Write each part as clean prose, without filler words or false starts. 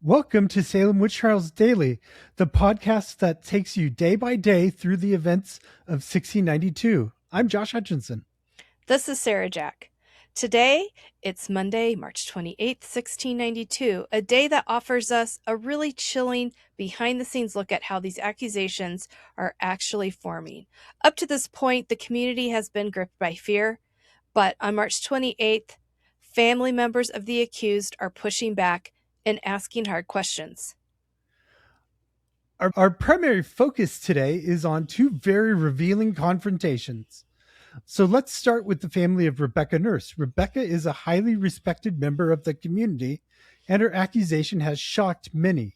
Welcome to Salem Witch Trials Daily, the podcast that takes you day by day through the events of 1692. I'm Josh Hutchinson. This is Sarah Jack. Today, it's Monday, March 28th, 1692, a day that offers us a really chilling behind-the-scenes look at how these accusations are actually forming. Up to this point, the community has been gripped by fear, but on March 28th, family members of the accused are pushing back and asking hard questions. Our primary focus today is on two very revealing confrontations. So let's start with the family of Rebecca Nurse. Rebecca is a highly respected member of the community, and her accusation has shocked many.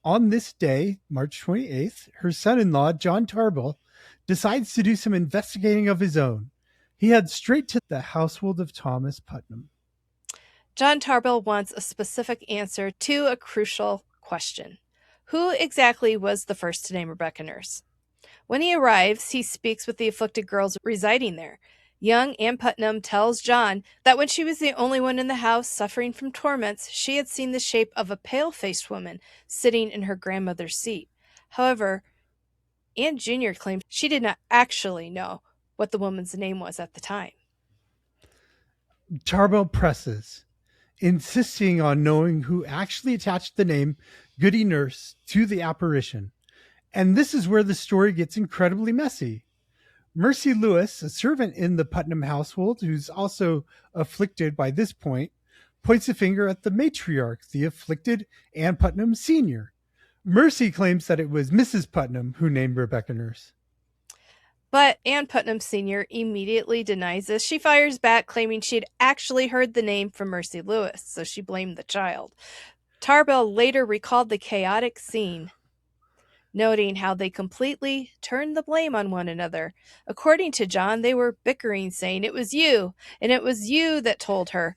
On this day, March 28th, her son-in-law, John Tarbell, decides to do some investigating of his own. He heads straight to the household of Thomas Putnam. John Tarbell wants a specific answer to a crucial question. Who exactly was the first to name Rebecca Nurse? When he arrives, he speaks with the afflicted girls residing there. Young Ann Putnam tells John that when she was the only one in the house suffering from torments, she had seen the shape of a pale-faced woman sitting in her grandmother's seat. However, Ann Jr. claimed she did not actually know what the woman's name was at the time. Tarbell presses, insisting on knowing who actually attached the name Goody Nurse to the apparition. And this is where the story gets incredibly messy. Mercy Lewis, a servant in the Putnam household who's also afflicted by this point, points a finger at the matriarch, the afflicted Ann Putnam Sr. Mercy claims that it was Mrs. Putnam who named Rebecca Nurse. But Ann Putnam Sr. immediately denies this. She fires back, claiming she'd actually heard the name from Mercy Lewis, so she blamed the child. Tarbell later recalled the chaotic scene, noting how they completely turned the blame on one another. According to John, they were bickering, saying, "It was you, and it was you that told her."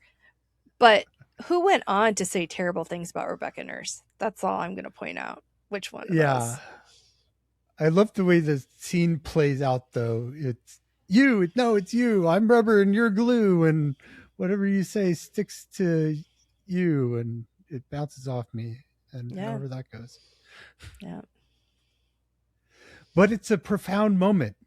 But who went on to say terrible things about Rebecca Nurse? That's all I'm going to point out. Which one? Yeah. I love the way the scene plays out, though. It's you. No, it's you. I'm rubber and you're glue, and whatever you say sticks to you, and it bounces off me, and however that goes. Yeah. But it's a profound moment.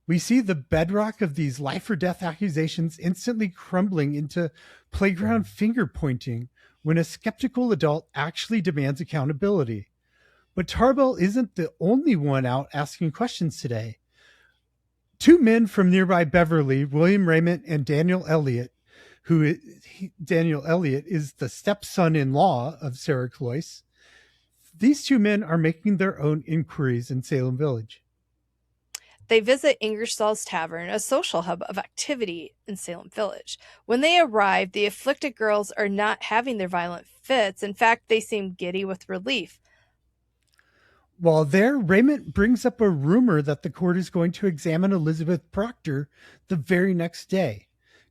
We see the bedrock of these life or death accusations instantly crumbling into playground finger pointing when a skeptical adult actually demands accountability. But Tarbell isn't the only one out asking questions today. Two men from nearby Beverly, William Rayment and Daniel Elliot, Daniel Elliot is the stepson-in-law of Sarah Cloyce. These two men are making their own inquiries in Salem Village. They visit Ingersoll's Tavern, a social hub of activity in Salem Village. When they arrive, the afflicted girls are not having their violent fits. In fact, they seem giddy with relief. While there, Rayment brings up a rumor that the court is going to examine Elizabeth Procter the very next day.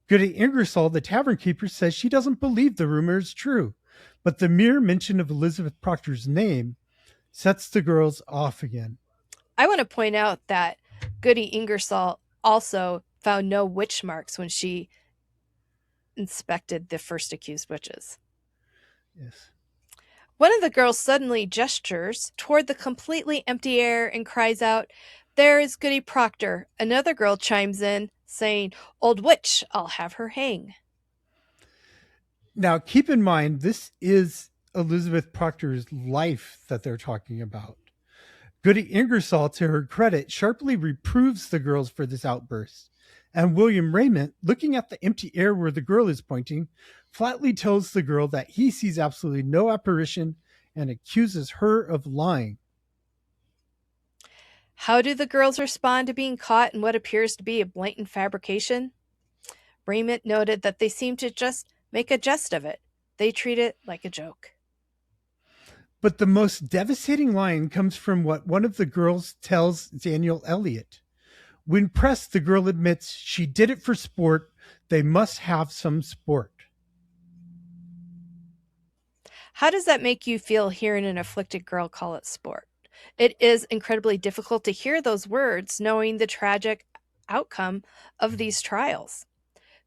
Goody Ingersoll, the tavern keeper, says she doesn't believe the rumor is true, but the mere mention of Elizabeth Procter's name sets the girls off again. I want to point out that Goody Ingersoll also found no witch marks when she inspected the first accused witches. Yes. One of the girls suddenly gestures toward the completely empty air and cries out, "There is Goody Procter." Another girl chimes in, saying, "Old witch, I'll have her hang." Now, keep in mind, this is Elizabeth Procter's life that they're talking about. Goody Ingersoll, to her credit, sharply reproves the girls for this outburst. And William Rayment, looking at the empty air where the girl is pointing, flatly tells the girl that he sees absolutely no apparition and accuses her of lying. How do the girls respond to being caught in what appears to be a blatant fabrication? Rayment noted that they seem to just make a jest of it. They treat it like a joke. But the most devastating line comes from what one of the girls tells Daniel Elliot. When pressed, the girl admits she did it for sport. They must have some sport. How does that make you feel hearing an afflicted girl call it sport? It is incredibly difficult to hear those words, knowing the tragic outcome of these trials.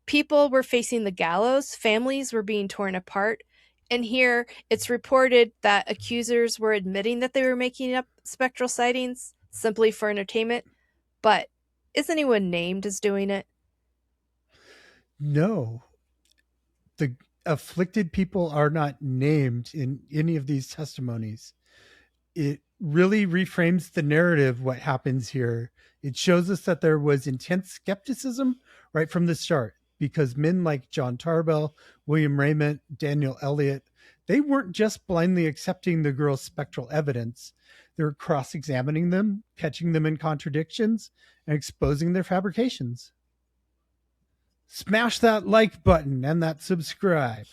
People were facing the gallows, families were being torn apart, And here it's reported that accusers were admitting that they were making up spectral sightings simply for entertainment, but is anyone named as doing it? No, the afflicted people are not named in any of these testimonies. It really reframes the narrative what happens here. It shows us that there was intense skepticism right from the start because men like John Tarbell, William Rayment, Daniel Elliot, they weren't just blindly accepting the girls' spectral evidence. They were cross-examining them, catching them in contradictions, and exposing their fabrications. Smash that like button and that subscribe.